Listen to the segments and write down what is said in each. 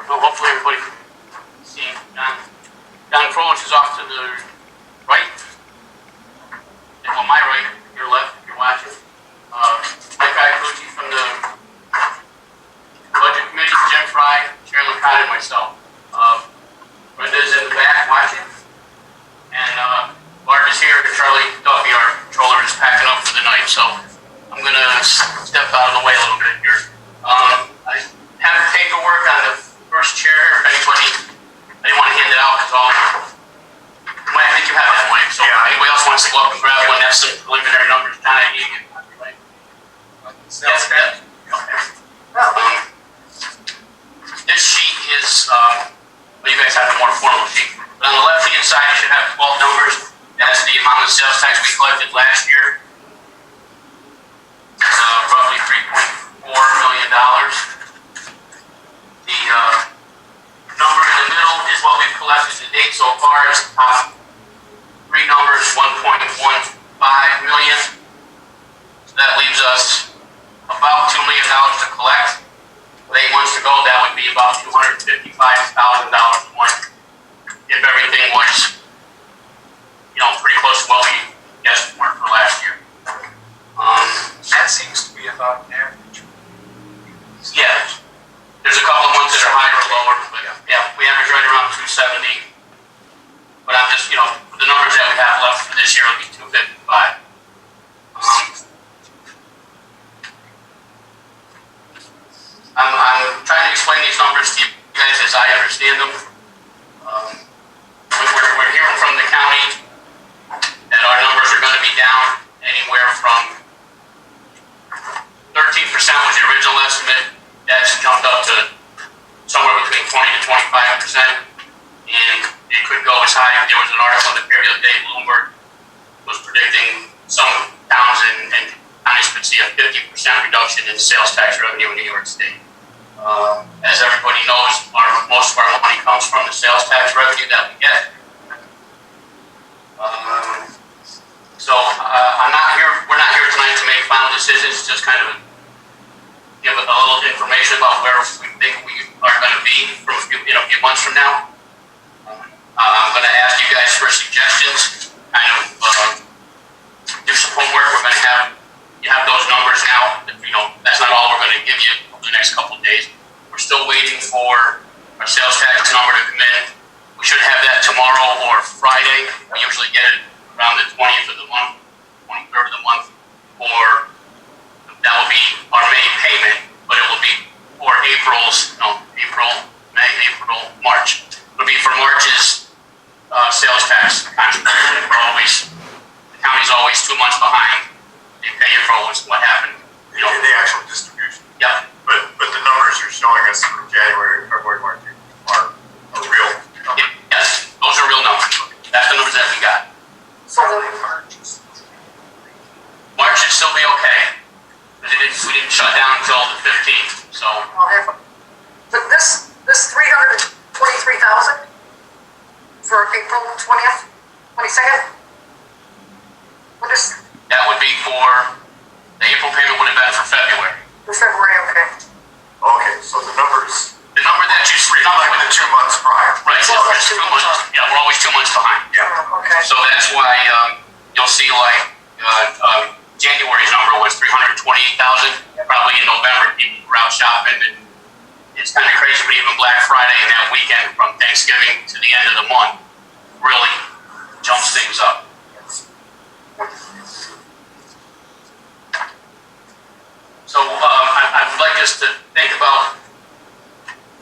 Well, hopefully everybody can see Don Crowich is off to the right. And on my right, your left, if you're watching. Mike Iacucci from the Budget Committee, Jim Fry, Chairman Cott, and myself. Brenda's in the back watching. And Bart is here. Charlie Duffy, our controller, is packing up for the night. So I'm going to step out of the way a little bit here. I have paperwork on the first chair. If anybody, I didn't want to hand it out because I think you have that, Mike. So if anybody else wants to go up and grab one, that's some preliminary numbers. John, I gave you. Yes, okay. This sheet is, you guys have a more formal sheet. But on the left-hand side, you should have 12 numbers. That's the amount of sales tax we collected last year. Roughly $3.4 million. The number in the middle is what we've collected to date so far. Is the top three numbers, 1.15 million. So that leaves us about $2 million to collect. With 8 months to go, that would be about $255,000 a month if everything was, pretty close to what we guessed for last year. That seems to be about an average. Yeah. There's a couple of ones that are higher or lower, but yeah, we average right around 270. But I'm just, the numbers that we have left for this year will be 255. I'm trying to explain these numbers to you guys as I understand them. We're hearing from the county that our numbers are going to be down anywhere from 13% was the original estimate. That's jumped up to somewhere between 20 to 25%. And it could go as high. There was an article in the paper the other day, Bloomberg was predicting some towns and counties could see a 50% reduction in sales tax revenue in New York State. As everybody knows, most of our money comes from the sales tax revenue that we get. We're not here tonight to make final decisions, just kind of give a little information about where we think we are going to be from a few months from now. I'm going to ask you guys for suggestions, kind of do some homework. We're going to you have those numbers now. That's not all we're going to give you over the next couple of days. We're still waiting for our sales tax number to come in. We should have that tomorrow or Friday. We usually get it around the 20th of the month, 23rd of the month, or that will be our May payment, but it will be for March. It'll be for March's sales tax contribution. The county's always 2 months behind. They pay you for what happened. The actual distribution. Yeah. But the numbers you're showing us from January, February, March are real numbers. Yes, those are real numbers. That's the numbers that we got. So March should still be okay. We didn't shut down until the 15th. So. But this 323,000 for April 20th, 22nd. What is? That would be for the April payment would have been for February. For February, okay. Okay, so the numbers. The number that you like the 2 months prior. Right. So it's 2 months. Yeah, we're always 2 months behind. Yeah. Okay. So that's why you'll see January's number was 328,000. Probably in November, people were out shopping, and it's kind of crazy. But even Black Friday and that weekend, from Thanksgiving to the end of the month, really jumps things up. So I would like us to think about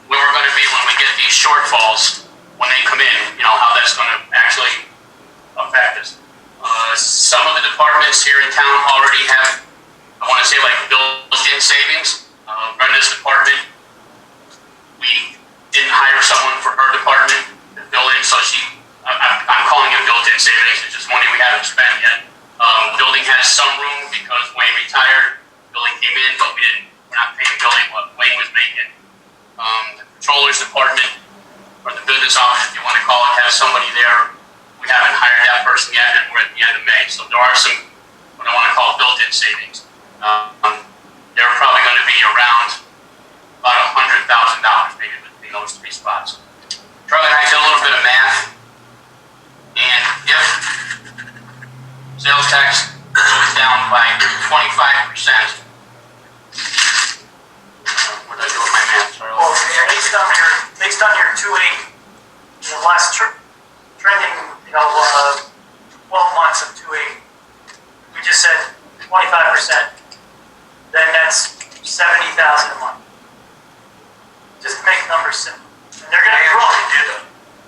where we're going to be when we get these shortfalls when they come in. How that's going to actually affect us. Some of the departments here in town already have, I want to say, like built-in savings. Brenda's department, we didn't hire someone for her department to fill in, so I'm calling it built-in savings. It's just money we haven't spent yet. Building has some room because Wayne retired. Building came in, but we're not paying building what Wayne was making. The controller's department, or the business office, if you want to call it, has somebody there. We haven't hired that person yet, and we're at the end of May. So there are some, what I want to call built-in savings. They're probably going to be around about $100,000, maybe between those those 3 spots. Charlie and I did a little bit of math, and if sales tax goes down by 25%, what did I do with my math, Charlie? Well, based on your 2.8, last trending, 12 months of 2.8, we just said 25%, then that's 70,000 a month. Just to make numbers simple. And they're gonna grow. did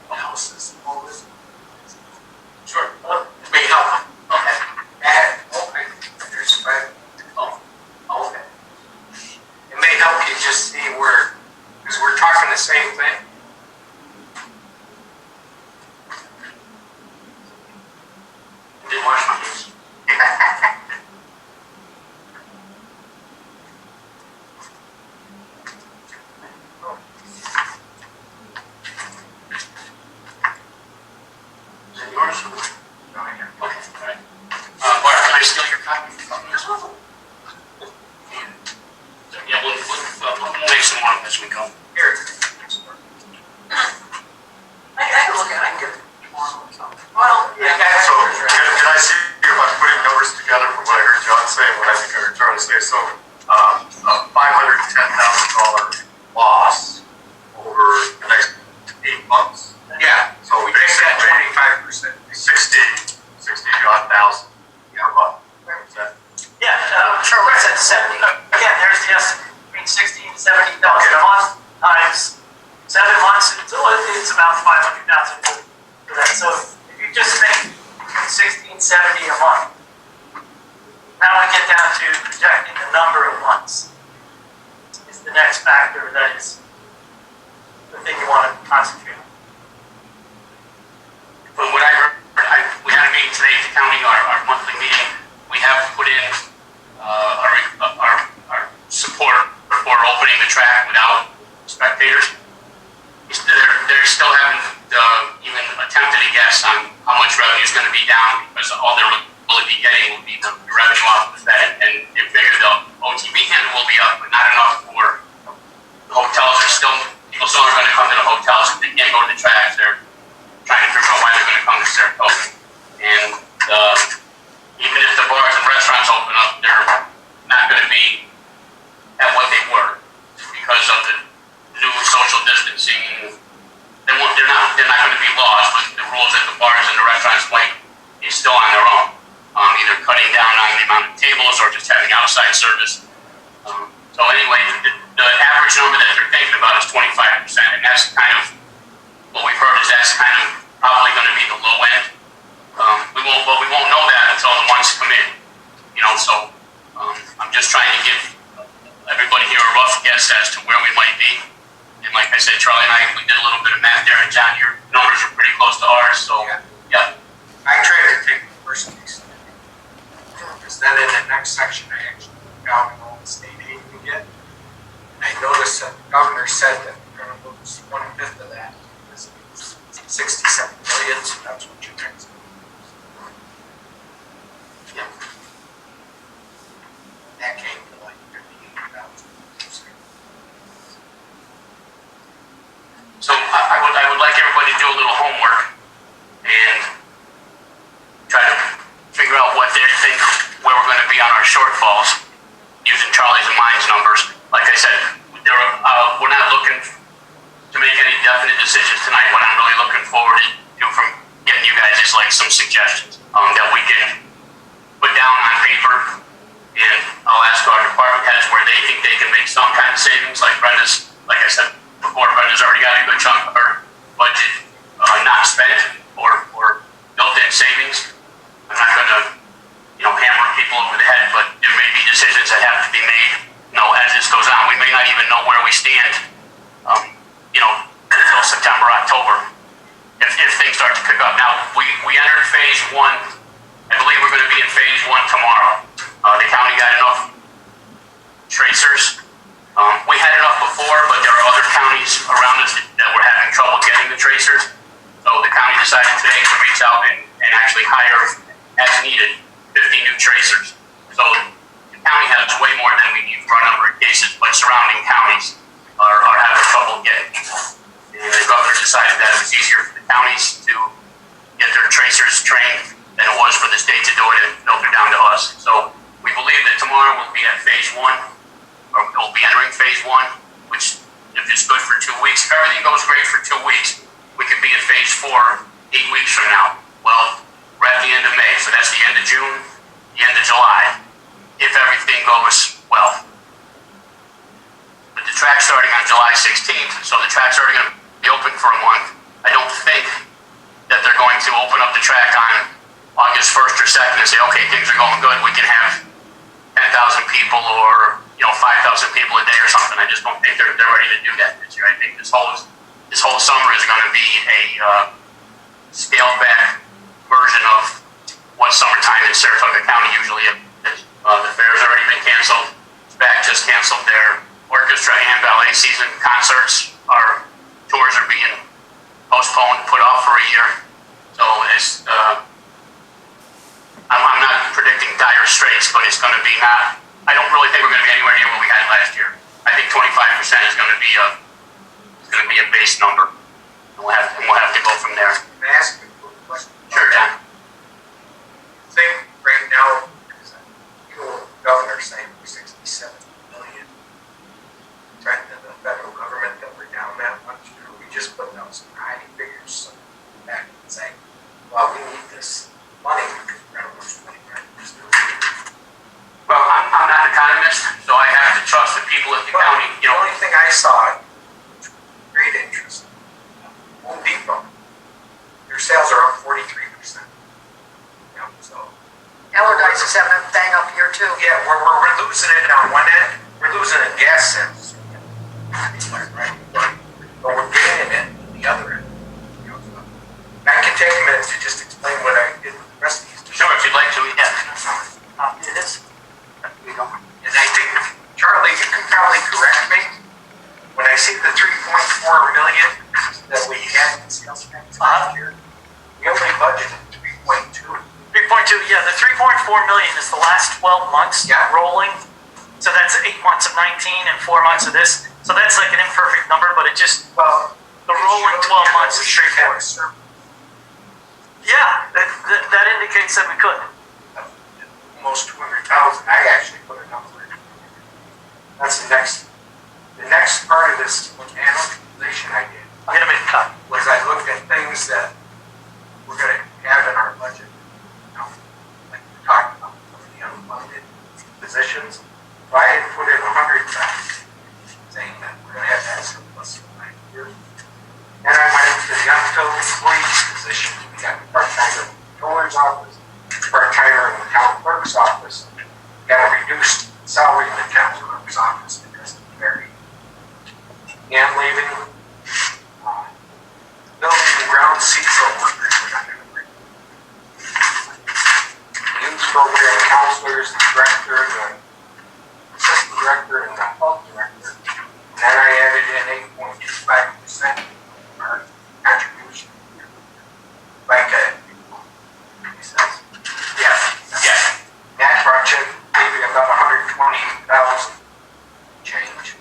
a houses, all this. Sure. It may help. Okay. Okay. There's five. Oh, okay. It may help you just see where, because we're talking the same thing. Didn't wash my hands. Is it yours? No, I can't. Okay, all right. Bart, can I steal your copy? Yeah, we'll make some more as we go. Here. I can look at it, I can get it tomorrow or something. Well, yeah, So, can I see if I'm putting numbers together from what I heard John say and what I think I heard Charlie say? So, a $510,000 loss over the next 8 months. Yeah, So we take take that 25%. 60 odd thousand per month. Is that? yeah, Charlie said 70. Again, there's the estimate, between 60 and 70,000 a month times 7 months, it's about 500,000 for that. So if you just think between 60 and 70 a month, now we get down to projecting the number of months. Is the next factor that is the thing you want to concentrate on. From what I heard, we had a meeting today at the county, our monthly meeting. We have put in our support for opening the track without spectators. They're still haven't even attempted to guess on how much revenue is going to be down, because all they're will be getting will be the revenue off the Fed, and they figure the OTB handle will be up, but not enough for the hotels. Are still people still aren't going to come to the hotels if they can't go to the tracks. They're trying to figure out why they're going to come to Saratoga, and even if the bars and restaurants open up, they're not going to be at what they were because of the new social distancing. They're not going to be lost, but the rules at the bars and the restaurants might be still on their own. Either cutting down on the amount of tables or just having outside service. So anyway, the average number that they're thinking about is 25%, and that's kind of what we've heard is that's kind of probably going to be the low end. We won't know that until the months come in. So I'm just trying to give everybody here a rough guess as to where we might be. And like I said, Charlie and I, we did a little bit of math there, and John, your numbers are pretty close to ours. So yeah. I tried to take the worst case scenario. Because then in the next section, I actually took out all the state aid we get. And I noticed that the governor said that we're going to lose 1/5 of that. Because it's 67 million, so that's what your next. Yeah. That came to like 58,000. So I would like everybody to do a little homework and try to figure out what they think where we're going to be on our shortfalls using Charlie's and mine's numbers. Like I said, we're not looking to make any definite decisions tonight. What I'm really looking forward to from getting you guys is like some suggestions that we can put down on paper, and I'll ask our department heads where they think they can make some kind of savings. Like Brenda's, like I said before, Brenda's already got a good chunk of her budget not spent or built-in savings. I'm not going to, hammer people over the head, but there may be decisions that have to be made, as this goes on. We may not even know where we stand, until September, October, if things start to pick up. Now, we entered phase 1. I believe we're going to be in phase 1 tomorrow. The county got enough tracers. We had enough before, but there are other counties around us that were having trouble getting the tracers. So the county decided today to reach out and actually hire, as needed, 50 new tracers. So the county has way more than we need for our number of cases, but surrounding counties are having trouble getting people. governor decided that it was easier for the counties to get their tracers trained than it was for the state to do it and filter down to us. So we believe that tomorrow we'll be at phase 1, or we'll be entering phase 1, which if it's good for 2 weeks, if everything goes great for 2 weeks, we could be at phase 4 8 weeks from now. Well, we're at the end of May, so that's the end of June, the end of July, if everything goes well. But the track's starting on July 16th, so the track's already going to be open for a month. I don't think that they're going to open up the track on August 1st or 2nd and say, okay, things are going good, we can have 10,000 people or 5,000 people a day or something. I just don't think they're ready to do that this year. I think this whole summer is going to be a scaled back version of what summertime in Saratoga County usually is. The fair's already been canceled. SPAC just canceled their orchestra and ballet season. Concerts, our tours are being postponed, put off for a year. So it's, I'm not predicting dire straits, but it's going to be not, I don't really think we're going to be anywhere near what we had last year. I think 25% is going to be a base number. And we'll have to go from there. Can I ask you a quick question? Sure, John. I think right now, because the governor saying we're 67 million, threatening the federal government that we're down that much, or we just put out some high figures back and saying, well, we need this money because we're going to lose 25%. Well, I'm not an economist, so I have to trust the people at the county. The only thing I saw, great interest, Home Depot, their sales are up 43%. So. Allardyce is having a bang up year too. Yeah, we're losing it on one end. We're losing it gas sales. Right? But we're gaining it on the other end. So I can take a minute to just explain what I did with the rest of these. Sure, if you'd like to, yeah. It is. There you go. And I think, Charlie, you can probably correct me. When I see the 3.4 million that we had in sales tax last year, we only budgeted 3.2. 3.2, yeah, the 3.4 million is the last 12 months rolling. So that's 8 months of 19 and 4 months of this. So that's like an imperfect number, but it just, the rolling 12 months is straightforward. Yeah, that indicates that we could. Almost 200,000. I actually put a number in. That's the next part of this analyzation I did. I'm gonna make a cut. Was I looked at things that we're gonna have in our budget. Like we talked about the unfunded positions. So I had put in 100,000, saying that we're gonna have that surplus for 9 years. And I went into the unfilled employees position. We got the part-timer in the controller's office, part-timer in the town clerk's office. Got a reduced salary in the town clerk's office because of the very and leaving. Building and ground seasonal workers we're not gonna bring. Youth program counselors, the director, the assistant director, and the health director. And then I added in 8.25% of our contribution. Like makes sense? Yeah. That project gave you about 120,000 change.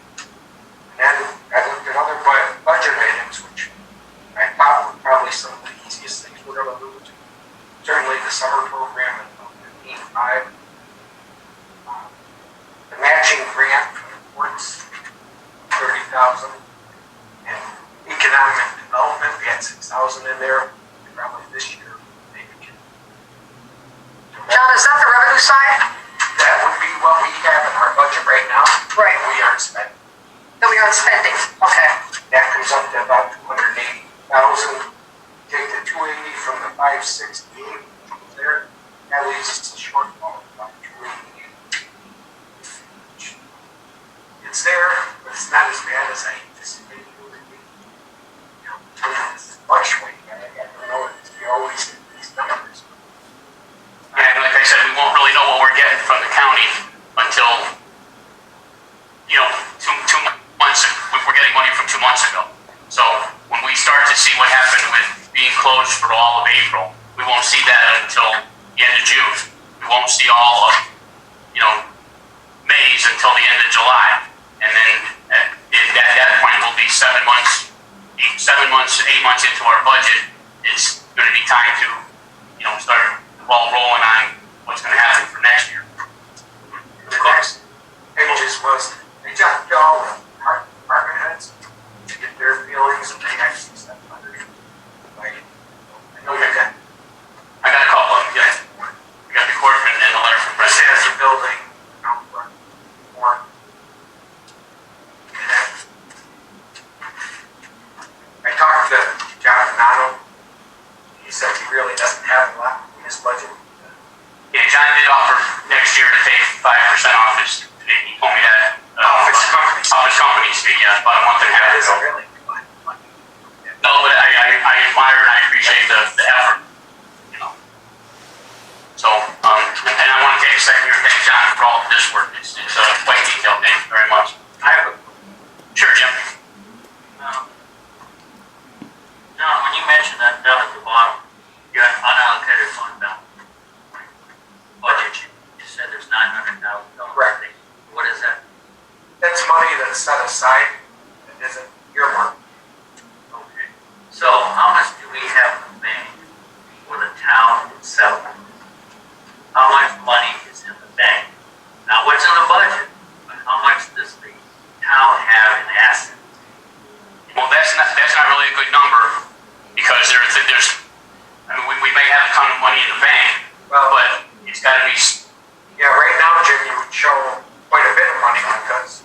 And then I looked at other budget items, which I thought were probably some of the easiest things we're going to lose. Certainly the summer program at 15.5. The matching grant from the courts, 30,000. And economic development, we had 6,000 in there. Probably this year, maybe. John, is that the revenue side That would be what we have in our budget right now. Right. We aren't spending. that we aren't spending? Okay. That comes up to about 280,000. Take the 280 from the 568 there, that leaves us a shortfall of about 288. It's there, but it's not as bad as I anticipated it would be. It's fluctuating. I don't know if we always hit these numbers. Yeah, and like I said, we won't really know what we're getting from the county until, 2 months. We're getting money from 2 months ago. So when we start to see what happened with being closed for all of April, we won't see that until the end of June. We won't see all of months into our budget, it's gonna be time to, start the ball rolling on what's gonna happen for next year. The next pages was, they jumped all the department heads to get their feelings, and they actually said, like, I know you got, I got a couple of them, yeah. We got the Corcoran and the letter from this President. has the building, more. I talked to John Donato. He said he really doesn't have a lot in his budget. Yeah, John did offer next year to take 5% off his, he told me that. Off his company. Off his company's fee, yeah, about a month and a half That ago. isn't really much. No, but I admire and I appreciate the effort, So, and I want to take a second here to thank John for all of this work. It's quite detailed. Thank you very much. I have a, Sure, Jim. John, when you mentioned that down at the bottom, you had unallocated fund balance. Budget, you said there's $900,000. Correct. What is that? that's money that's set aside that isn't earmarked. Okay. So how much do we have in the bank for the town itself? How much money is in the bank? Not what's in the budget, but how much does the town have in assets? Well, that's not really a good number because there's I mean, we may have a ton of money in the bank, Well, but it's got to be. yeah, right now, Jim, you would show quite a bit of money because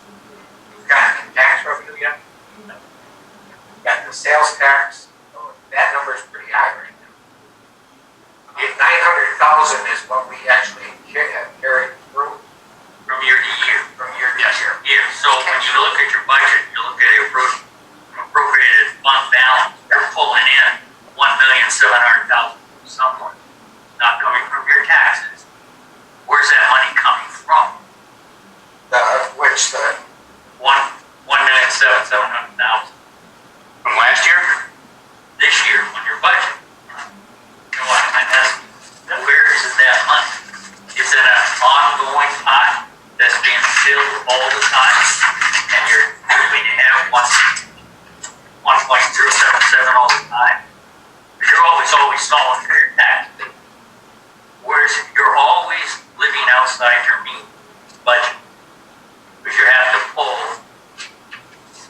you've got tax revenue yet. You've got the sales tax, so that number is pretty high right now. 900,000 is what we actually have carried through From year to year. from year to Yes. year. Yeah, so when you look at your budget, you look at your appropriated fund balance, you're pulling in $1,700,000 somewhere, not coming from your taxes. Where's that money coming from? Which the $1,700,000 From last year? this year on your budget. You know what I'm asking? Where is that money? Is it an ongoing pot that's being filled all the time? And you're going to have 1.077 all the time? But you're always solving for your tax. Whereas you're always living outside your means budget. Because you have to pull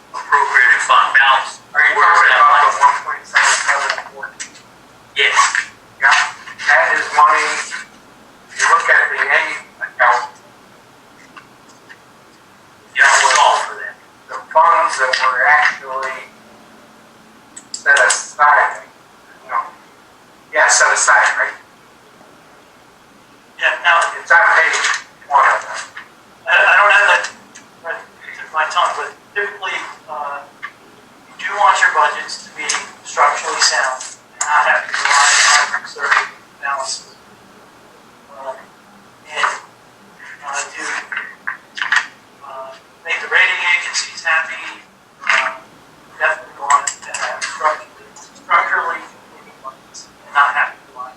appropriated fund balance. Are you Where's talking that money? about the 1.77? Yes. Yeah, that is money, if you look at the A account, You have to solve for that. the funds that were actually set aside, set aside, right? Yeah, now, It's on page one of them. I don't have that right at the tip of my tongue, but typically, you do want your budgets to be structurally sound and not have to rely on conservative analysis. And to make the rating agencies happy, definitely want to have structurally leading budgets and not have to rely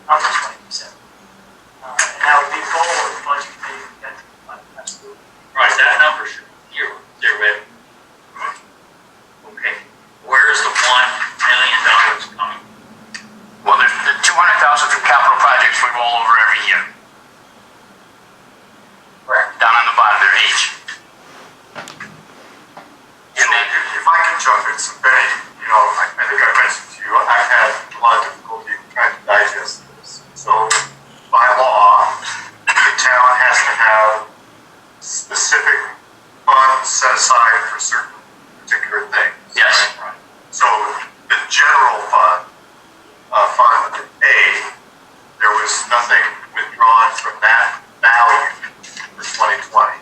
on numbers like you said. And that would be a goal of the budget committee to get to, absolutely. Right, that number should be zero revenue. Okay, where is the $1 million coming? Well, there's the 200,000 from capital projects we roll over every year. Correct. Down on the bottom there, each. So if I can jump in, so Benny, I think I mentioned to you, I've had a lot of difficulty trying to digest this. So by law, the town has to have specific funds set aside for certain particular things. Yes. Right? So the general fund, Fund A, there was nothing withdrawn from that value for 2020.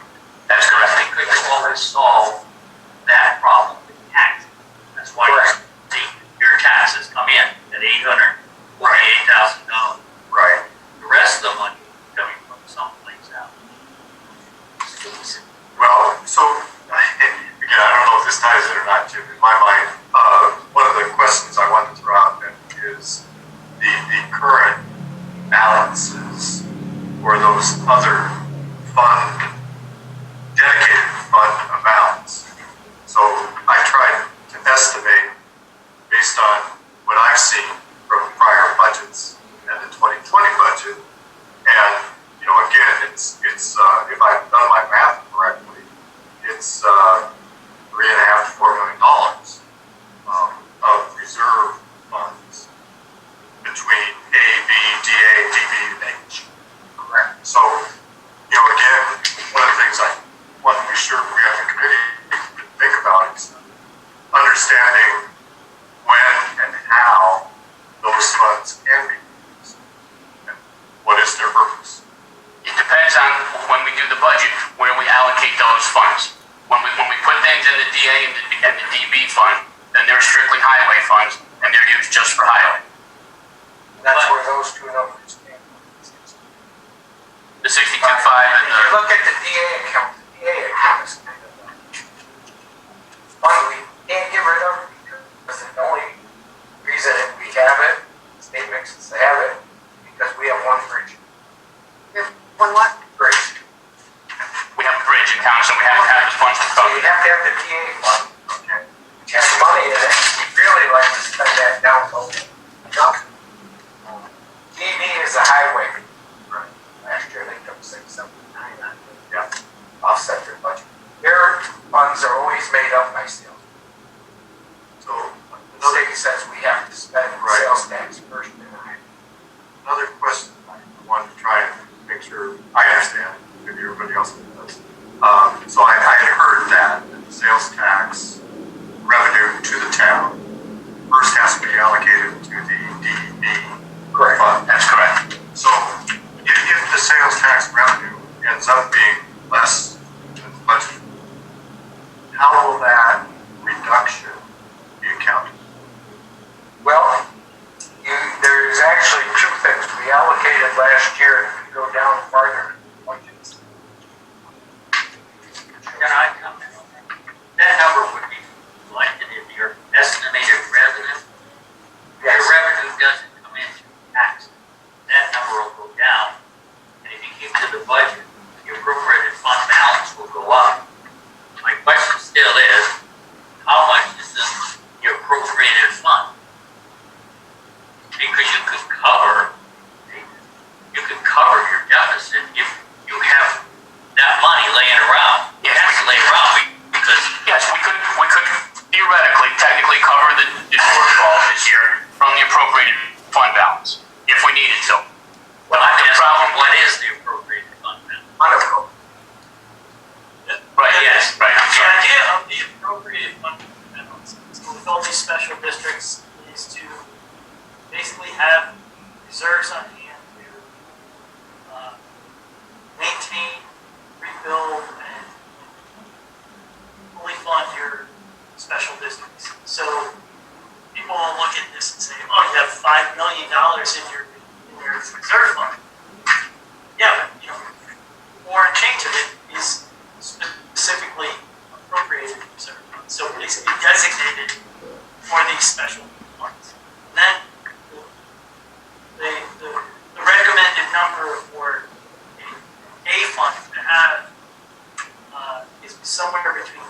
That's I correct. think we can always solve that problem with taxes. That's why Correct. your taxes come in at $848,000. Right. The rest of the money is coming from someplace else. Well, so, again, I don't know if this ties in or not, Jim. In my mind, one of the questions I wanted to throw out then is the current balances for those other dedicated fund amounts. So I tried to estimate, based if I've done my math correctly, it's $3.5 to $4 million of reserve funds between A, B, DA, DB, and H. Correct. So, again, one of the things I want to be sure we as a committee think about is understanding when and how those funds can be used and what is their purpose. It depends on when we do the budget, where we allocate those funds. When we put things in the DA and the DB fund, then they're strictly highway funds, and they're used just for highway. That's where those two numbers came from. The 62.5 and If you look at the DA account is kind of fund we can't get rid of because the only reason that we have it, the state makes us have it, because we have one bridge. One what? Bridge. we have a bridge in town, so we have to have the funds to So cover you that. have to have the DA fund, okay, which has money in it. We'd really like to spend that down low. DB is a highway. Right. Last year they took 679 on it. Yeah. Offset their budget. Their funds are always made up by sales. So The state says we have to spend sales tax first and another question I wanted to try and make sure I understand, maybe everybody else does. So I had heard that the sales tax revenue to the town first has to be allocated to the DEB fund. That's correct. So if the sales tax revenue ends up being less than the budget, how will that reduction be accounted? well, there's actually two things. We allocated last year, if you go down farther, budgets. Can I comment on that? That number would be reflected in your estimated revenue. Your Yes. revenue doesn't come in through tax. That number will go down. And if you keep to the budget, your appropriated fund balance will go up. My question still is, how much is this your appropriated fund? Because you could cover your deficit if you have that money laying around. It has to lay around because Yes, we could theoretically, technically cover the shortfall this year from the appropriated fund balance, if we needed to. well, I'm The asking, problem- what is the appropriated fund balance? Unappropriated. Right, yes, right, I'm The sorry. idea of the appropriated fund balance, so with all these special districts, is to basically have reserves on hand to maintain, rebuild, and fully fund your special districts. So people will look at this and say, oh, you have $5 million in your reserve fund. Yeah, but, or change of it is specifically appropriated reserve fund. So it's designated for these special funds. And then the recommended number for a fund to have is somewhere between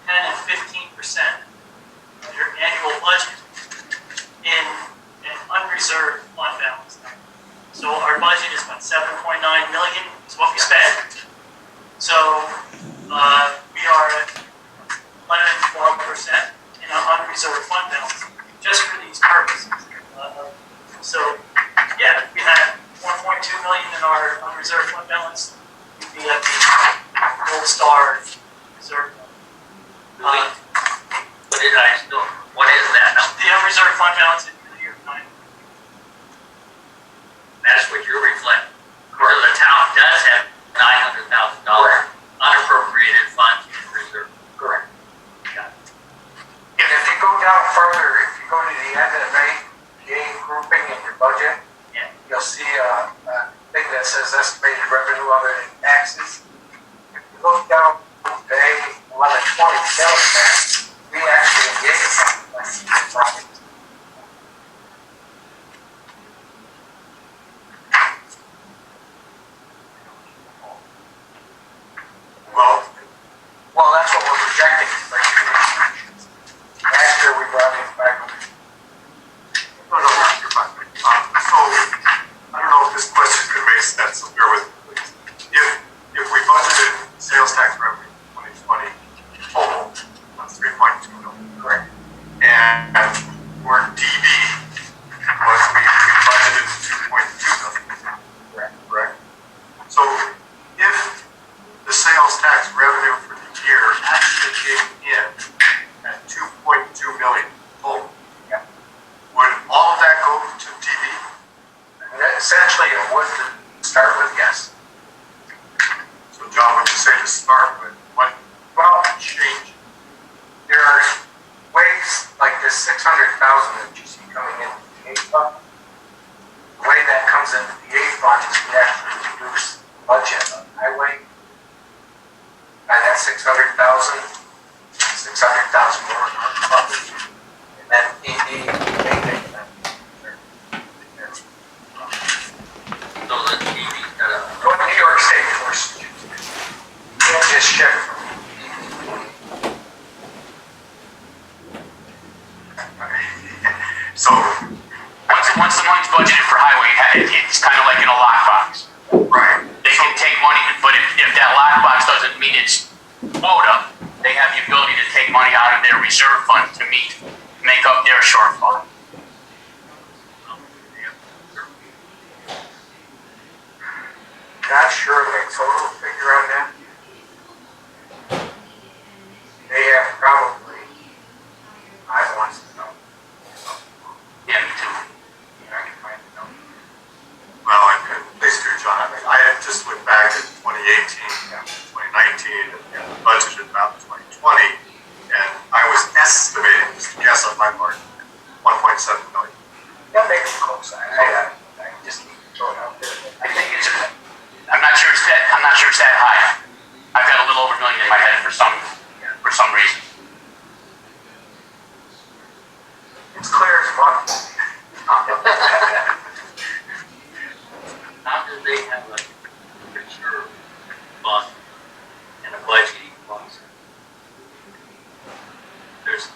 10 and 15% of your annual budget in an unreserved fund balance. So our budget is about 7.9 million is what we spent. So we are at 11-12% in an unreserved fund balance just for these purposes. So yeah, if we had 1.2 million in our unreserved fund balance, we'd be at the gold star reserve fund. What is that number? The unreserved fund balance in the year 9. That's what you're reflecting. Or the town does have $900,000 unappropriated funds in reserve. Correct. Got it. And if you go down further, if you go to the end of the A grouping in your budget, Yeah. you'll see a thing that says estimated revenue other than taxes. If you look down to A 1120 sales tax, we actually engage in projects. say to start with? What, Well, change. There are ways like this 600,000 that you see coming in the A fund. The way that comes into the A fund is we actually reduce the budget of highway by that 600,000 more in our budget. And then ED, they take that. So the TV's got a, Go to New York State first. You can't just shift from so, Once the money's budgeted for highway, it's kind of like in a lockbox. right, They can take money, but if that lockbox doesn't meet its quota, they have the ability to take money out of their reserve fund to make up their shortfall. not sure the total figure on that. They have probably, I want to know. Yeah, me too. I can find the number. well, and please do, John, I mean, I had just looked back at 2018, 2019, and the budget at about 2020, and I was estimating, just a guess on my part, 1.7 million. That may be close. I just need to throw it out there. I think I'm not sure it's that high. I've got a little over $1 million in my head for some reason. It's clear as mud. how do they have like a reserve fund and a budgeting fund? There's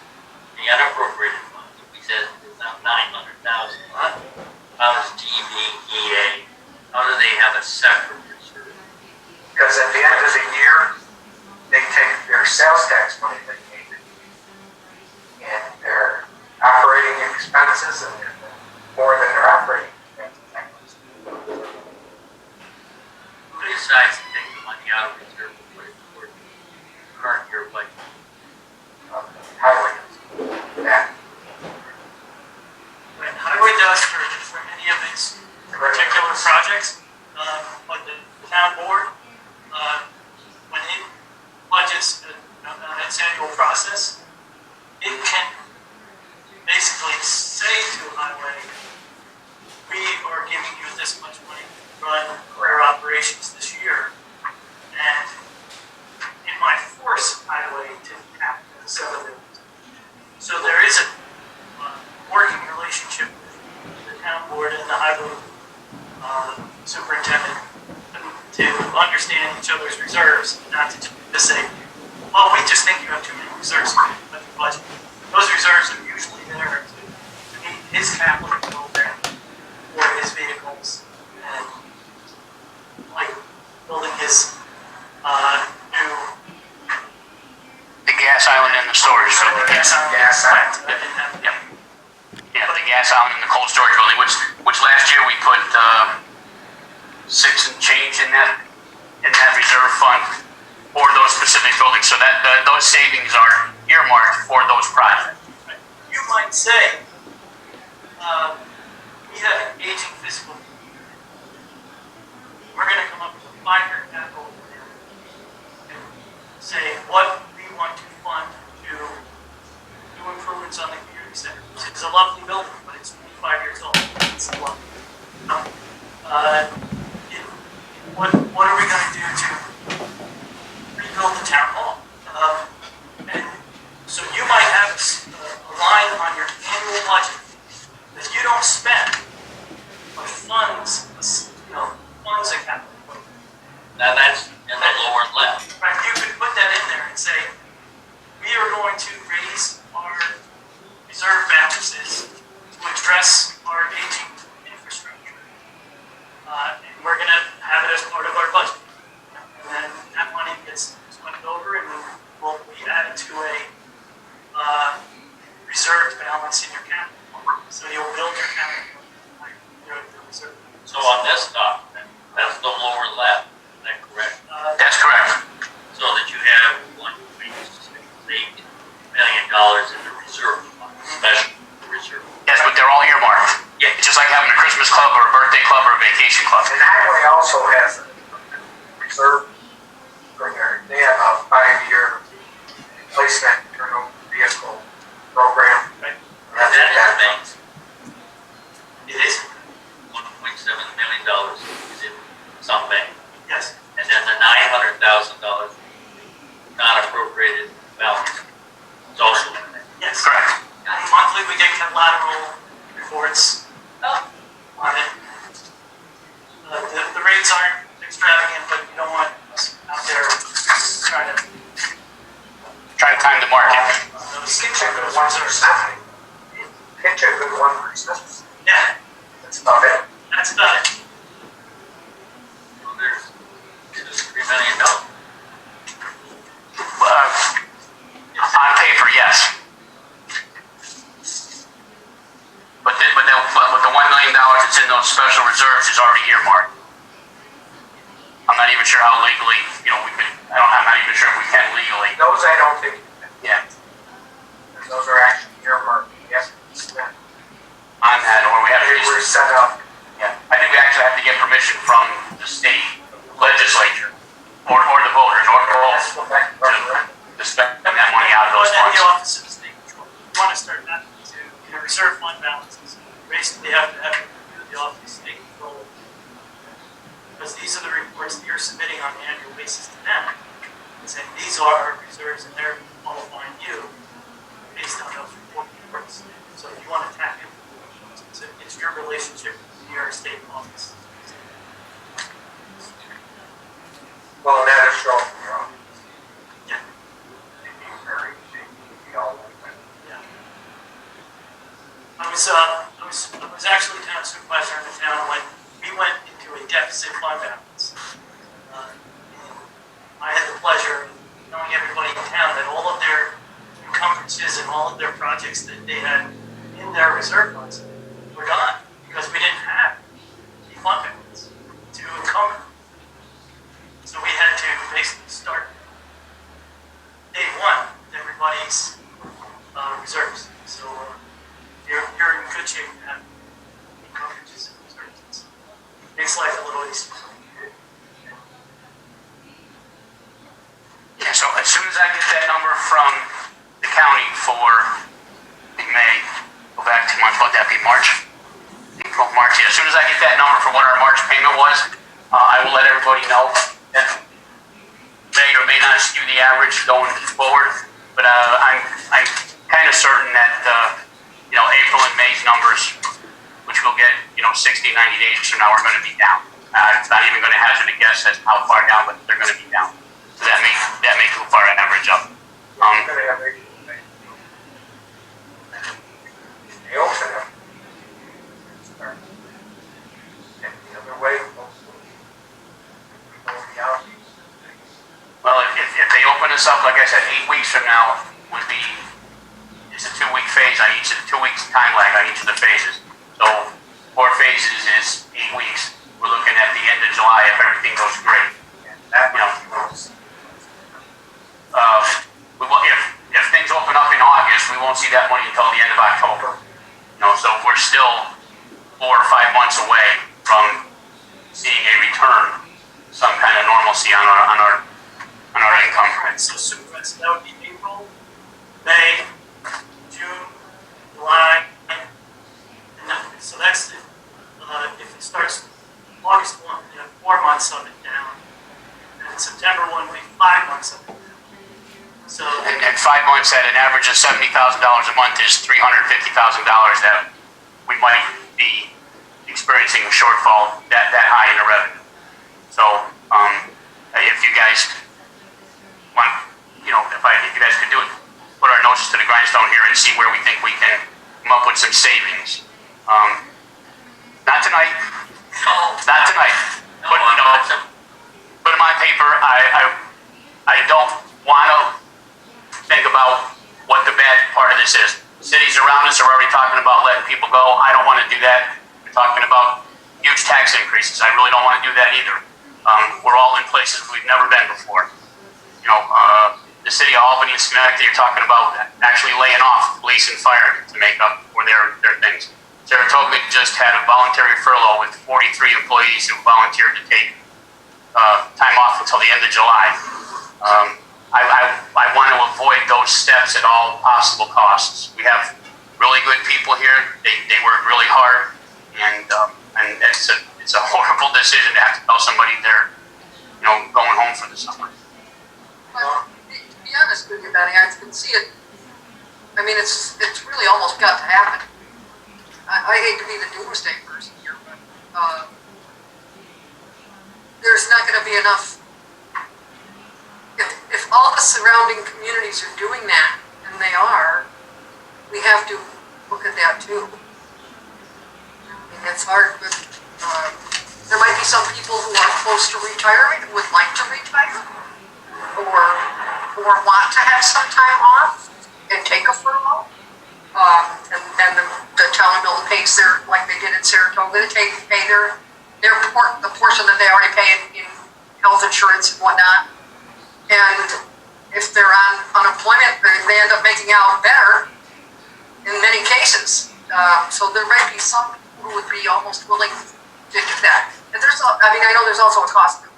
the unappropriated fund, we said it's now 900,000. How does TVEA, how do they have a separate reserve? Because at the end of the year, they take their sales tax money they made and their operating expenses and more than their operating expenses. Who decides to take the money out of reserve and put it toward current year budget? Highway. Yeah. When highway does for any of its particular projects, like the town board, when it budgets its annual process, it can basically say to highway, we are giving you this much money to run our operations this year, and it might force highway to have some of it. So there is a working relationship with the town board and the highway superintendent to understand each other's reserves, not to just say, well, we just think you have too many reserves in the budget. Those reserves are usually there to meet his capital program for his vehicles and like building his new The gas island and the storage building. gas plant. I didn't have Yep. Yeah, the gas island and the cold storage building, which last year we put 6 and change in that reserve fund for those specific buildings, so that those savings are earmarked for those projects. You might say, we have an aging fiscal. We're going to come up with a 5-year capital plan and say what we want to fund to do improvements on the community center. It's a lovely building, but it's 25 years old. It's lovely. What are we going to do to rebuild the town hall? And so you might have a line on your annual budget that you don't spend, but funds a capital program. Now that's in the lower left. Right, you could put that in there and say, we are going to raise our reserve balances to address our aging infrastructure. And we're gonna have it as part of our budget. And then that money gets swept over and will be added to a reserved balance in your capital. So you'll build your capital, like, the reserve. So on this document, that's the lower left, is that correct? That's correct. one percent. Yeah, That's about it. that's about it. So there's $2-3 million. On paper, yes. But the $1 million that's in those special reserves is already earmarked. I'm not even sure how legally, I'm not even sure if we can legally. Those I don't think, Yeah. those are actually earmarked, yes, spent. On that, or we have to. They were set up. Yeah, I think we actually have to get permission from the state legislature, or the voters, or Let's both, go back to referendum. to spend that money out of those But funds. in the Office of State Control, you want to start that to, reserve fund balances. Basically, have to do the Office of State Control. Because these are the reports that you're submitting on an annual basis to them. And saying, these are our reserves and they're qualifying you based on those reports. So if you want to tap in, it's your relationship with the New York State Office. Well, that is shown in your own. Yeah. They'd be very, they'd be all like that. Yeah. I was actually town supervisor in the town when we went into a deficit fund balance. And I had the pleasure of telling everybody in town that all of their encumbrances and all of their projects that they had in their reserve funds were gone because we didn't have the fund balance to encumber. So we had to basically start day one with everybody's reserves. So you're in good shape to have encumbrances and reserves. Makes life a little easier. Yeah, so as soon as I get that number from the county for in May, go back to what that be, March? April, March, yeah. As soon as I get that number for what our March payment was, I will let everybody know. That may or may not skew the average going forward, but I'm kind of certain that April and May's numbers, which we'll get 60, 90 days from now, are going to be down. It's not even going to hazard a guess as to how far down, but they're going to be down. So that may move our average up. You're gonna have a, they open them. And the other way, hopefully, we go beyond these. Well, if they open us up, like I said, 8 weeks from now it's a 2-week phase on each of the 2 weeks time lag on each of the phases. So 4 phases is 8 weeks. We're looking at the end of July if everything goes great. And that much we won't see. If things open up in August, we won't see that money until the end of October. So we're still 4 or 5 months away from seeing a return, some kind of normalcy on our income. Right, so supervisor, that would be April, May, June, July, and so that's if it starts August 1, 4 months of it down, and September 1 will be 5 months of it down. So And 5 months at an average of $70,000 a month is $350,000 that we might be experiencing a shortfall that high in the revenue. So if you guys want, if you guys could do it, put our noses to the grindstone here and see where we think we can come up with some savings. Not tonight. Not tonight. But put them on paper. I don't want to think about what the bad part of this is. Cities around us are already talking about letting people go. I don't want to do that. We're talking about huge tax increases. I really don't want to do that either. We're all in places we've never been before. The city of Albany and Schenectady are talking about actually laying off police and fire to make up for their things. Saratoga just had a voluntary furlough with 43 employees who volunteered to take time off until the end of July. I want to avoid those steps at all possible costs. We have really good people here. They work really hard, and it's a horrible decision to have to tell somebody they're going home for the summer. But to be honest with you, Benny, I can see it. I mean, it's really almost got to happen. I hate to be the doomsday person here, but there's not going to be enough. If all the surrounding communities are doing that, and they are, we have to look at that too. mean, it's hard, but, there might be some people who are close to retirement, who would like to retire, or want to have some time off and take a furlough. And then the town of Milton pays their, like they did in Saratoga, they pay the portion that they already pay in health insurance and whatnot. And if they're on unemployment, they end up making out better in many cases. So there may be some who would be almost willing to do that. And I know there's also a cost of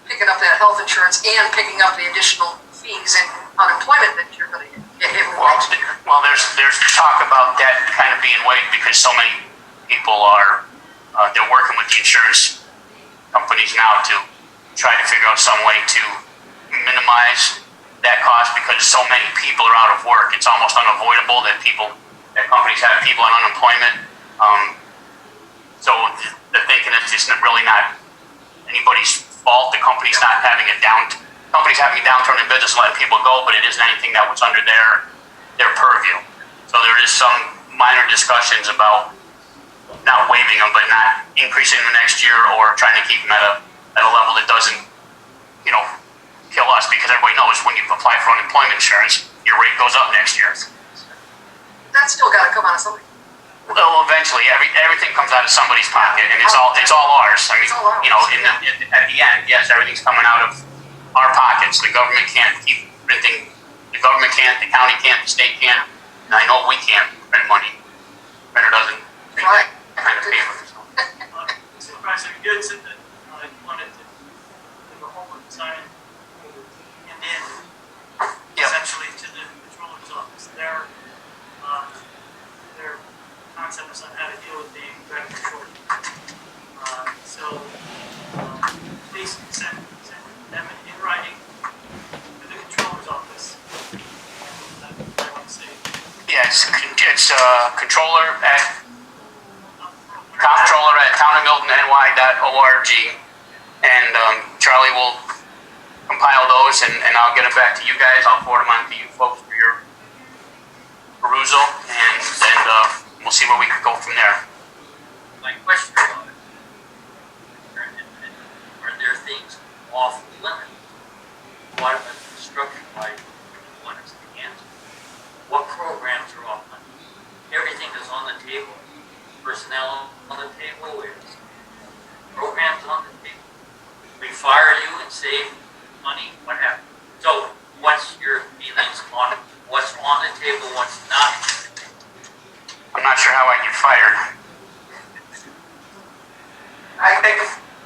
picking up that health insurance and picking up the additional fees and unemployment that you're going to get hit with next year. Well, there's talk about that kind of being waived because so many people are, they're working with the insurance companies now to try to figure out some way to minimize that cost because so many people are out of work. It's almost unavoidable that companies have people on unemployment. So they're thinking it's just really not anybody's fault. The company's not having company's having a downturn in business and letting people go, but it isn't anything that was under their purview. So there is some minor discussions about not waiving them, but not increasing them next year or trying to keep them at a level that doesn't, kill us because everybody knows when you apply for unemployment insurance, your rate goes up next year. That's still got to come out of something. Well, eventually, everything comes out of somebody's pocket, and it's all ours. I mean, It's all ours. At the end, yes, everything's coming out of our pockets. The government can't keep printing. The government can't. The county can't. The state can't. And I know we can't print money. The printer doesn't print Right. that kind of paper. So. Supervisor Good said that I wanted to give a homework assignment and then Yep. essentially to the controller's office. Their concepts on how to deal with being revenue short. Please send them in writing to the controller's office. I want to say. Yeah, it's controller at townofmiltonny.org, and Charlie will compile those, and I'll get them back to you guys. I'll forward them on to you folks for your perusal, and we'll see where we can go from there. My question was, are there things off limits? What about construction like what is the answer? What programs are off limits? Everything is on the table. Personnel on the table. Is programs on the table. We fire you and save money. What happens? So, what's your feelings on what's on the table? What's not? I'm not sure how I get fired. I think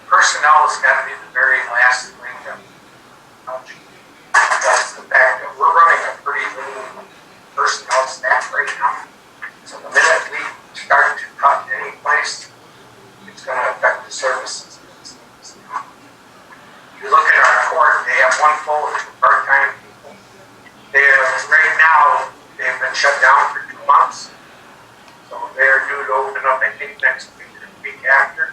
personnel has got to be the very last thing that that's the fact that we're running a pretty lean personnel staff right now. So the minute we start to cut any place, it's going to affect the services. You look at our court, they have one full of part-time people. Right now, they've been shut down for 2 months. So they're due to open up, I think, next week or the week after.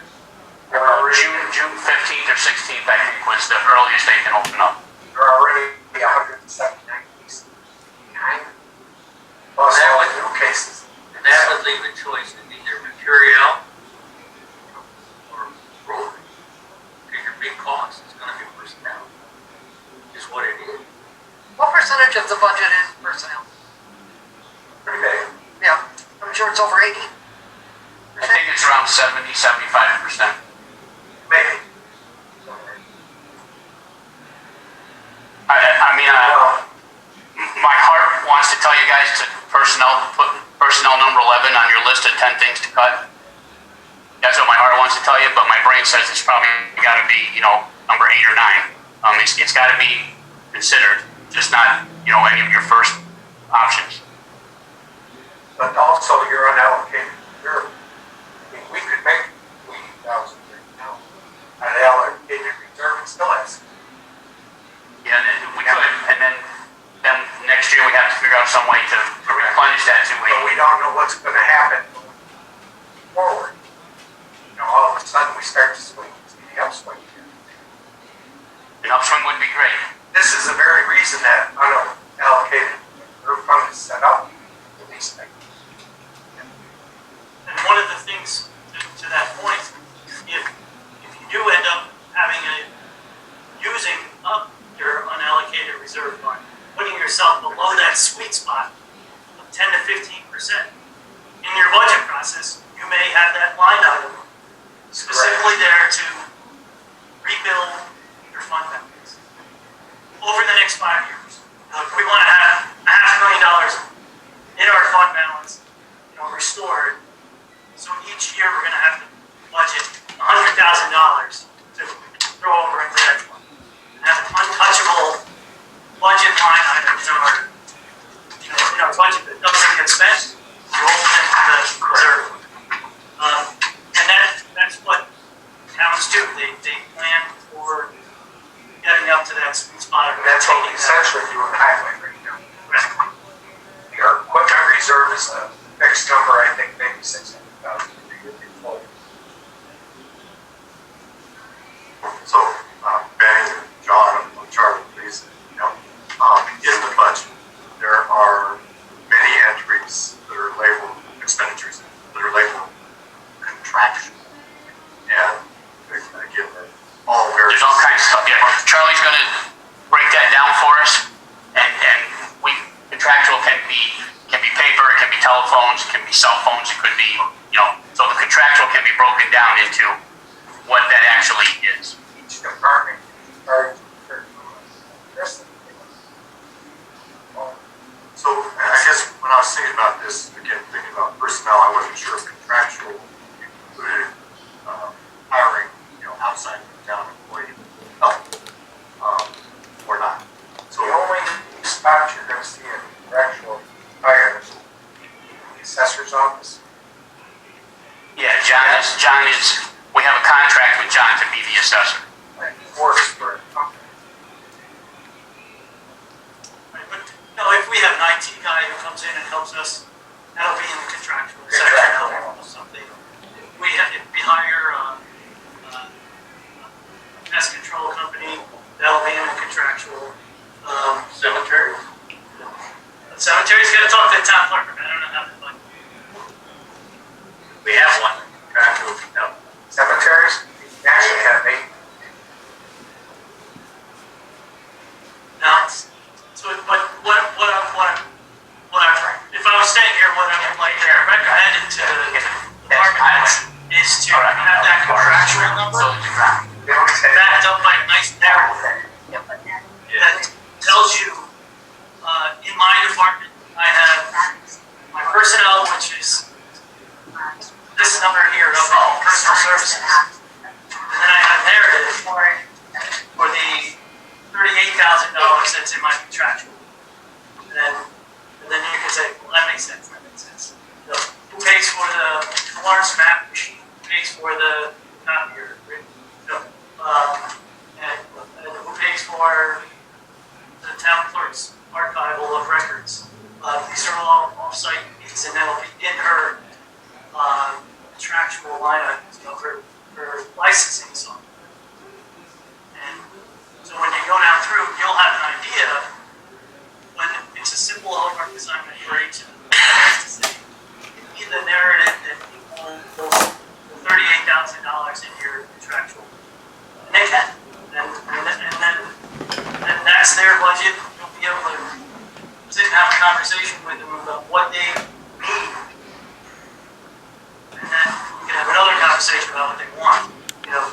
June 15th or 16th, I think, was the earliest they can open up. There are already 179 cases behind. Plus all the new cases. And that would leave a choice of either material or road. Because your big cost is going to be personnel. Is what it is. What percentage of the budget is personnel? Pretty big. Yeah, I'm sure it's over 80. I think it's around 70-75%. Maybe. My heart wants to tell you guys to put personnel number 11 on your list of 10 things to cut. That's what my heart wants to tell you, but my brain says it's probably got to be, number 8 or 9. It's got to be considered, just not, any of your first options. But also you're unallocated. We could make 80,000 right now. Unallocated reserve and still has. Yeah, we could, and then next year we have to figure out some way to replenish that too. But we don't know what's going to happen forward. All of a sudden we start to swing, the upswing. An upswing would be great. This is the very reason that unallocated reserve fund is set up for these things. And one of the things to to that point, if you do end up using up your unallocated reserve fund, putting yourself below that sweet spot of 10 to 15%, in your budget process, you may have that line item specifically there to rebuild your fund balance over the next 5 years. If we want to have $500,000 in our fund balance, restored, so each year we're going to have to budget $100,000 to throw over into that fund. Have an untouchable budget line item in our budget that doesn't get spent, rolls into the reserve. And that's what towns do. They plan for getting up to that sweet spot. And that's what we essentially do in highway right now. Right. Our equipment reserve is a fixed number, I think maybe 600,000. So, Benny, John, and Charlie, please, in the budget, there are many entries that are labeled expenditures, that are labeled contractual. And again, they're all very. There's all kinds of stuff, yeah. Charlie's gonna break that down for us, and contractual can be paper, it can be telephones, it can be cell phones, it could be, so the contractual can be broken down into what that actually is. Each department are So I guess when I was thinking about this, again, thinking about personnel, I wasn't sure if contractual included hiring, outside of the town employee help, or not. So the only spot you're going to see in contractual hires is the assessor's office. Yeah, John is, we have a contract with John to be the assessor. Like he works for a company. Right, but if we have an IT guy who comes in and helps us, that'll be in the contractual section of something. If we hire a pest control company, that'll be in the contractual. Cemetery? The cemetery's got to talk to the town clerk. I don't know how to like. We have one, contractual, no. Cemeteries, you actually have 8. Now, so, but if I was staying here, what I would like to recommend to the department is to have that contractual number They don't say backed up by a nice narrative that tells you, in my department, I have my personnel, which is this number here, up in personal services. And then I have a narrative for the $38,000 that's in my contractual. And then you can say, well, that makes sense. Who pays for the Florence map machine? Who pays for the copier? And who pays for the town clerk's archival of records? These are all off-site fees, and that'll be in her contractual line items, her licensing software. And so when you go down through, you'll have an idea when it's a simple homework assignment for each of them. You need the narrative that equals the $38,000 in your contractual. And they can. And that's their budget. You'll be able to sit and have a conversation with them about what they need. And then you can have another conversation about what they want. You'll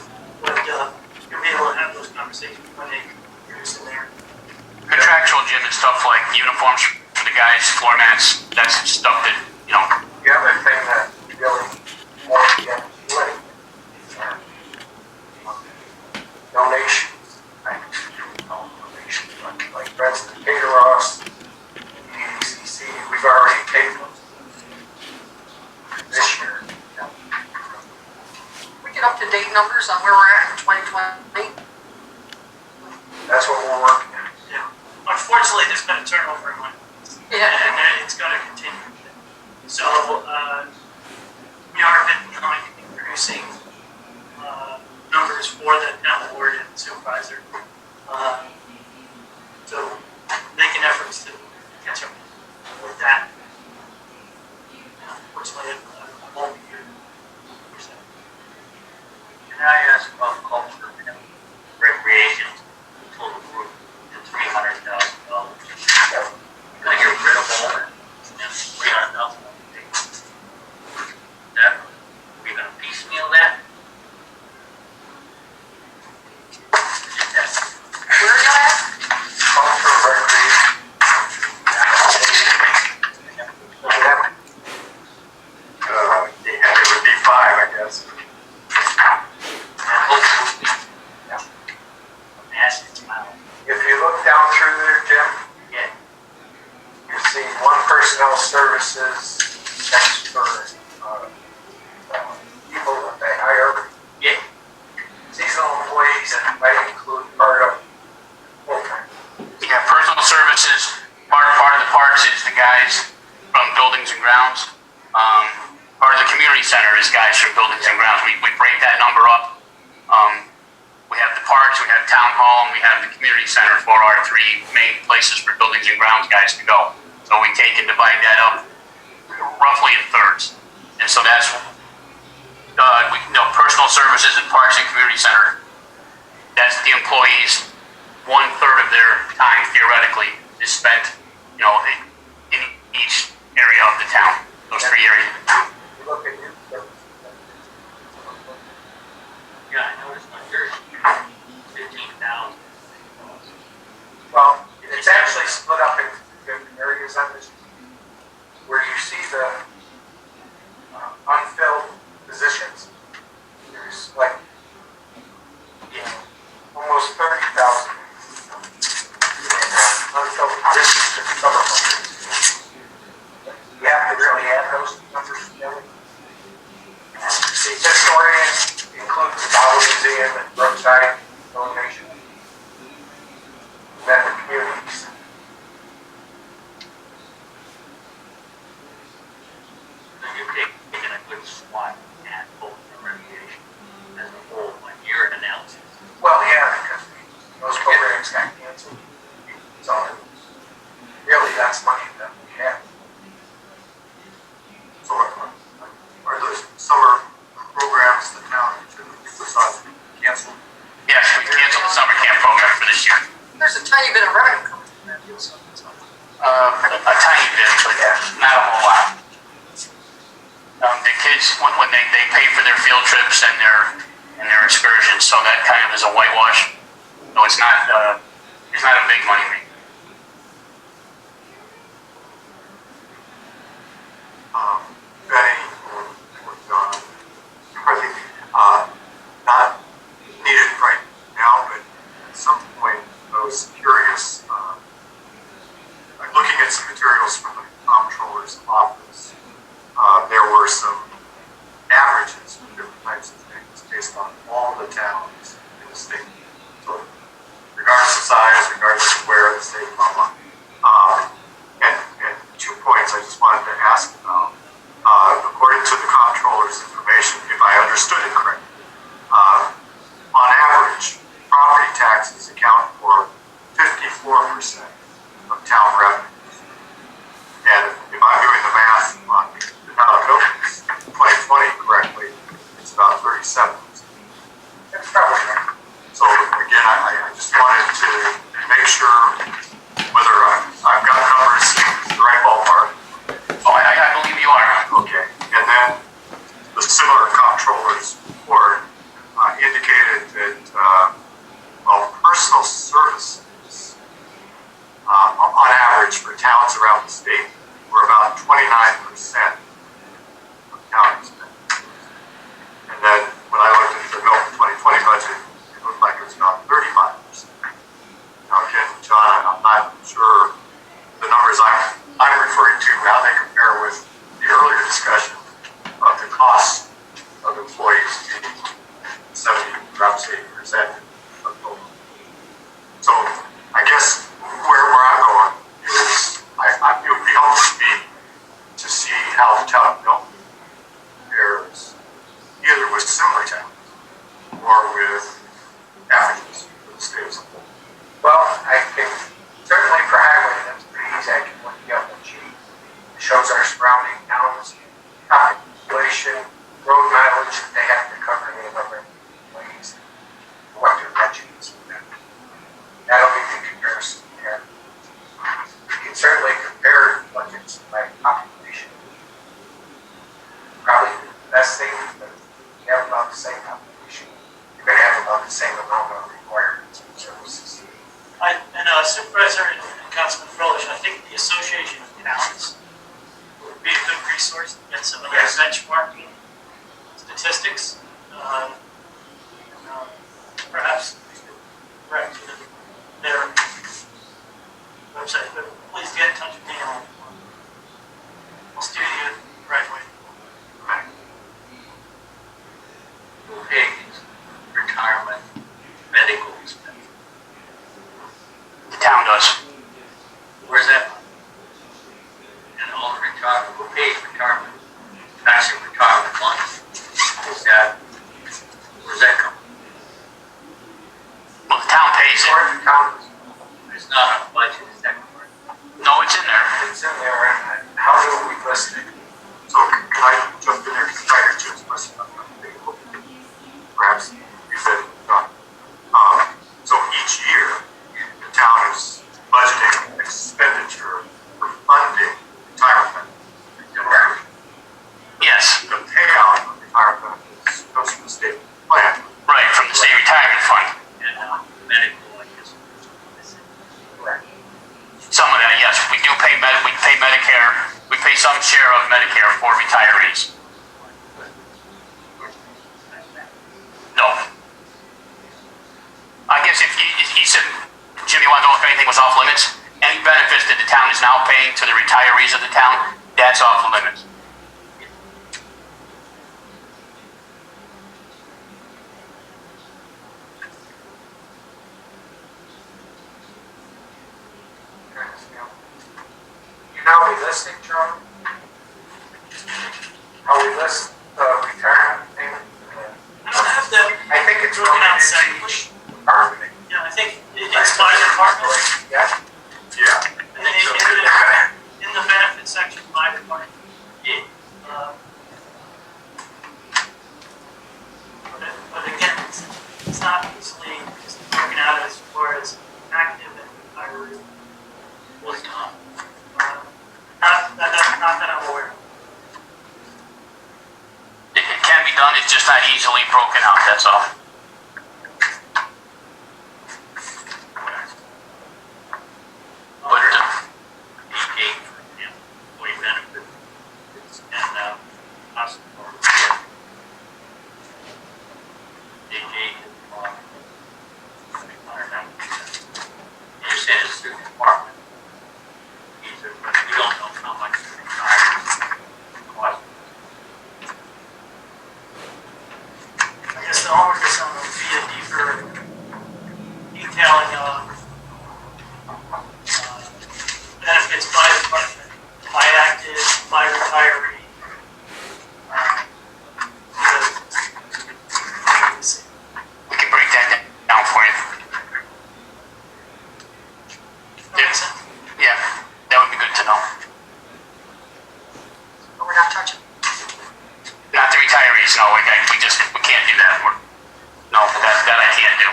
be able to have those conversations when they produce in there. Contractual, Jim, is stuff like uniforms for the guys, floor mats, that's stuff that, the other thing that really won't get do anything are donations. Donations, like President Peter Ross, EDCC, we've already taken those this year. We get up-to-date numbers on where we're at in 2020. That's what we're working on. Yeah. Unfortunately, there's been a turnover in money. Yeah. And it's going to continue. So, we are a bit behind in producing numbers for the town board and supervisor. So, making efforts to catch up with that. Unfortunately, I won't be here. personnel services, that's for, people that they hire. Yeah. Seasonal employees, and might include part of full-time. Yeah, personal services, part of the parks is the guys from buildings and grounds. Part of the community center is guys from buildings and grounds. We break that number up. We have the parks, we have town hall, and we have the community center for our three main places for buildings and grounds guys to go. So we take and divide that up roughly in thirds. And so that's, personal services and parks and community center, that's the employees, 1/3 of their time theoretically is spent, in each area of the town, those three areas of the town. You look at youth services. Yeah, I noticed on yours, 15,000. Well, it's actually split up in different areas on this, where you see the unfilled positions. There's like, almost 30,000 unfilled positions in summer months. You have to really add those numbers together. The historian includes the Bible Museum and roadside donation. And then the communities. So you've taken a good swat at both the recreation as a whole when your analysis. Well, yeah, because those programs got canceled. So really, that's money that we have. So are those summer programs the town should decide to cancel? Yes, we canceled the summer camp program for this year. There's a tiny bit of revenue coming from that deal, so. A tiny bit, but not a whole lot. The kids, when they pay for their field trips and their excursions, so that kind of is a whitewash. So it's not a big money maker. Benny or John, I think, not needed right now, but at some point I was curious, I'm looking at some materials from the comptroller's office. There were some averages for different types of things based on all the towns in the state. So regardless of size, regardless of where in the state, blah, blah. And 2 points I just wanted to ask about. According to the comptroller's information, if I understood it correctly, on average, property taxes account for 54% of town revenues. And if I'm doing the math on the town of Milton's 2020 correctly, it's about 37%. That's probably right. So again, I just wanted to make sure whether I've got numbers in the right ballpark. Oh, I believe you are. Okay, and then the similar comptroller's report indicated that, personal services, on average for towns around the state, were about 29% of town expenses. And then when I looked at the Milton 2020 budget, it looked like it was about 35%. Now again, John, I'm not sure the numbers I'm referring to, how they compare with the earlier discussion of the cost of employees being perhaps 80% of total. So I guess where I'm going is it would be helpful to me to see how the town of Milton compares either with similar towns or with averages for the state as a whole. Well, I think certainly for highway, that's pretty easy. I can look at the sheet. It shows our surrounding towns, population, road mileage that they have to cover any of their employees, what their budget is. That'll be the comparison there. You can certainly compare budgets by population. Probably the best thing is that you have about the same population. You're going to have about the same amount of requirements and services. Supervisor and Councilman Froelich, I think the Association of Towns would be a good resource to get some of their Yes. benchmarking statistics. Perhaps direct to their website, but please get in touch with me on does. Where's that? And all the retirement, who pays retirement? Actually, retirement money. Is that, where's that come? Well, the town pays it. Or the town, It's not on the budget, is that correct? No, it's in there. it's in there, and how do we list it? So can I jump in there, because I heard Jim's question, perhaps you said it was done. So each year, the town is budgeting expenditure for funding retirement benefits. Yes, The payout of retirement benefits goes to the state plan. right, from the state retirement fund. And medical, I guess. Correct. Some of that, yes, we do pay we pay Medicare, we pay some share of Medicare for retirees. No. I guess if he said, Jim, you want to know if anything was off limits? Any benefits that the town is now paying to the retirees of the town, that's off limits. You know how we list it, Charlie? How we list the retirement payment? I don't have that I think it's broken broken out into separately. each department. Yeah, I think it's by department, Yeah. Yeah. and then in the benefit section, by department. But again, it's not easily just broken out as far as active and retiree. Was not. Not that I'm aware of. It can be done, it's just not easily broken out, that's all. But, DK, employee benefits, and, hospital. DK is, you're saying it's through the department. Either, but we don't know how much the retirement costs. I guess the homework assignment would be a deeper detailing of benefits by department, by active, by retiree. we can break that down for you. Yeah, that would be good to know. But we're not touching. Not the retirees, no, we can't do that. No, that I can't do.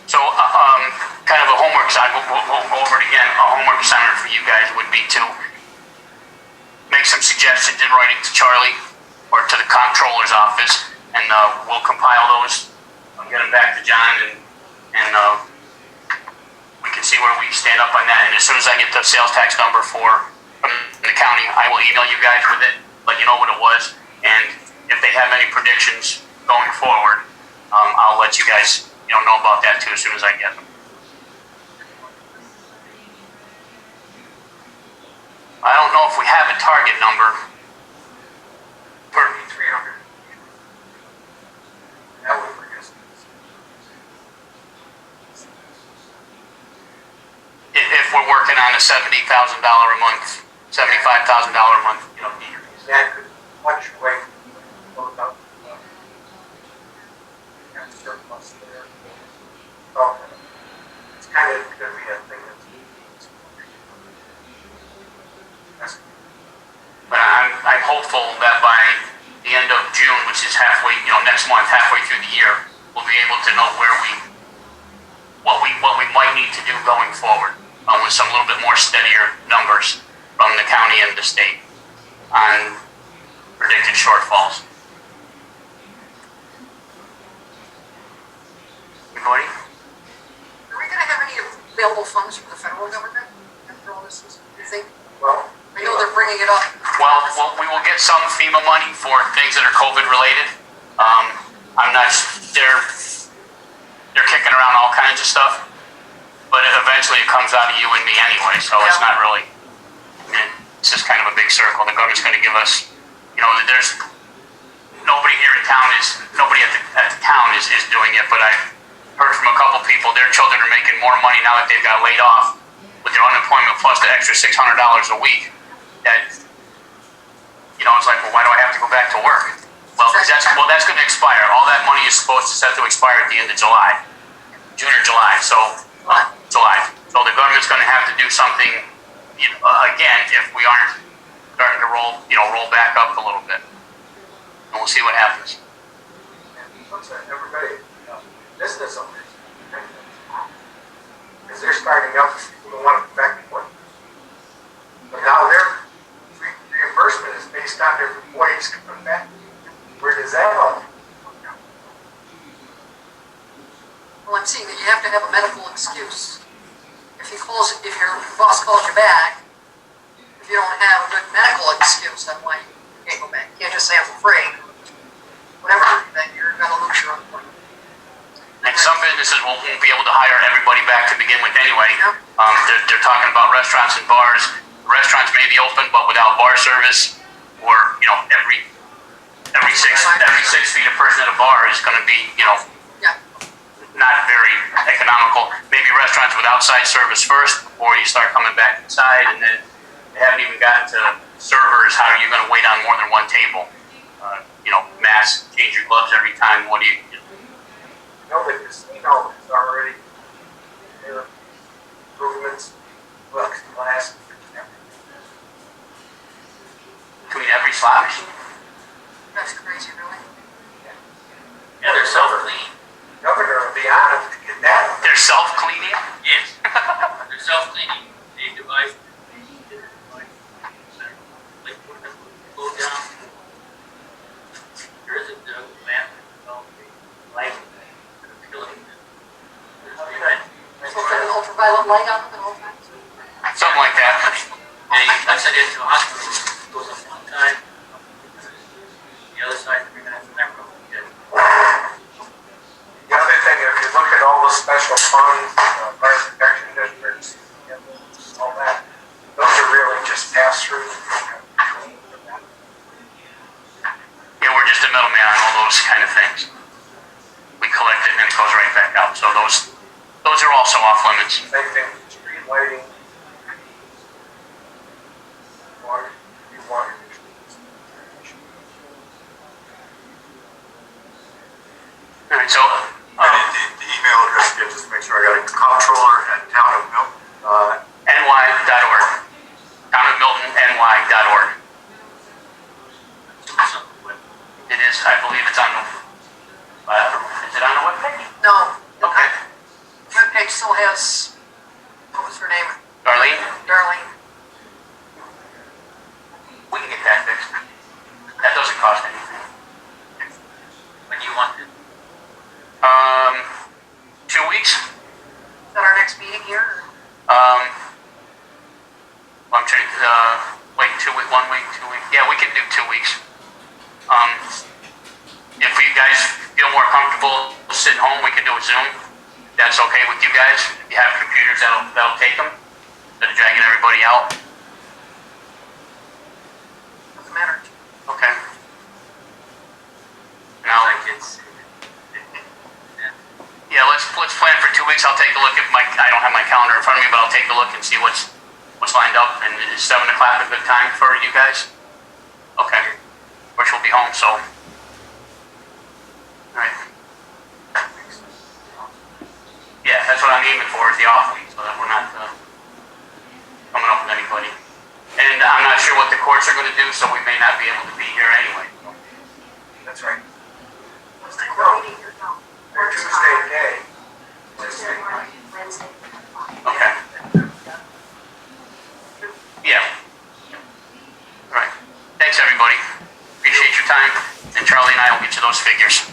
So, kind of a homework side, we'll go over it again. A homework assignment for you guys would be to make some suggestions in writing to Charlie or to the comptroller's office, and we'll compile those, get them back to John, and we can see where we stand up on that. And as soon as I get the sales tax number from the county, I will email you guys with it, let you know what it was, and if they have any predictions going forward, I'll let you guys know about that too as soon as I get them. I don't know if we have a target number per 300. That would bring us. if we're working on a $70,000 a month, $75,000 a month, decrease. That could fluctuate. Both up. Got surplus there. So it's kind of going to be a thing that's. But I'm hopeful that by the end of June, which is halfway, next month, halfway through the year, we'll be able to know what we might need to do going forward, with some little bit more steadier numbers from the county and the state on predicted shortfalls. Anybody? Are we gonna have any available funds from the federal government after all this is, do you think? Well, I know they're bringing it up. Well, we will get some FEMA money for things that are COVID related. I'm not, they're kicking around all kinds of stuff, but eventually it comes out of you and me anyway, so it's not really, it's just kind of a big circle. The government's gonna give us, there's nobody here in nobody at the town is doing it, but I've heard from a couple people, their children are making more money now that they've got laid off with their unemployment plus the extra $600 a week. That, it's like, well, why do I have to go back to work? Well, that's going to expire. All that money is supposed to set to expire at the end of July, June or July. So July. So the government's going to have to do something again if we aren't starting to roll back up a little bit. And we'll see what happens. Looks like everybody, business owners, because they're starting up, people don't want to go back to work. But now their reimbursement is based on their employees coming back. Where does that all come from? Well, I'm seeing that you have to have a medical excuse. If your boss calls you back, if you don't have a good medical excuse, then why you can't go back? You can't just say I'm afraid. Whatever, then you're gonna lose your employment. And some businesses won't be able to hire everybody back to begin with anyway. Yep. They're talking about restaurants and bars. Restaurants may be open, but without bar service, or every 6 feet a person at a bar is going to be Yeah. not very economical. Maybe restaurants with outside service first before you start coming back inside, and then they haven't even gotten to servers. How are you going to wait on more than one table? Mask, change your gloves every time. What do you? The casino is already, their improvements, plexiglass, Between every slot machine? That's crazy, really. Yeah, they're self-cleaning. Governor will be on it to get that. They're self-cleaning? Yes. They're self-cleaning. They devise. Like, go down. There is a map of light killing. So put an ultraviolet light on them at all times. Something like that. And he puts it into a hospital, goes up one time, the other side, 3 minutes, never go again. The other thing, if you look at all the special funds, fire protection districts, all that, those are really just pass-throughs. Yeah, we're just a middleman on all those kind of things. We collect it and then it goes right back out. So those are also off limits. Same thing, street lighting, water. All right, so The email address again, just to make sure I got it, comptroller at town of Milton. ny.org. townofmiltonny.org. It is, I believe it's on the, is it on the webpage? No. Okay. Webpage still has, what was her name? Darlene, Darlene. we can get that fixed. That doesn't cost anything. When do you want it? 2 weeks. Is that our next meeting here? I'm trying to, wait, 2 weeks, 1 week, 2 weeks. Yeah, we can do 2 weeks. If you guys feel more comfortable sitting home, we can do a Zoom. That's okay with you guys. If you have computers, that'll take them. Instead of dragging everybody out. Doesn't matter. Okay. Now, like it's. Yeah, let's plan for 2 weeks. I'll take a look at I don't have my calendar in front of me, but I'll take a look and see what's lined up. And is 7 o'clock a good time for you guys? Okay. Of course, we'll be home, so. All right. Yeah, that's what I'm aiming for, is the off week, so that we're not coming up with anybody. And I'm not sure what the courts are going to do, so we may not be able to be here anyway. That's right. What's the meeting here now? Or Tuesday day. Wednesday. Okay. Yeah. All right. Thanks, everybody. Appreciate your time. And Charlie and I will get you those figures.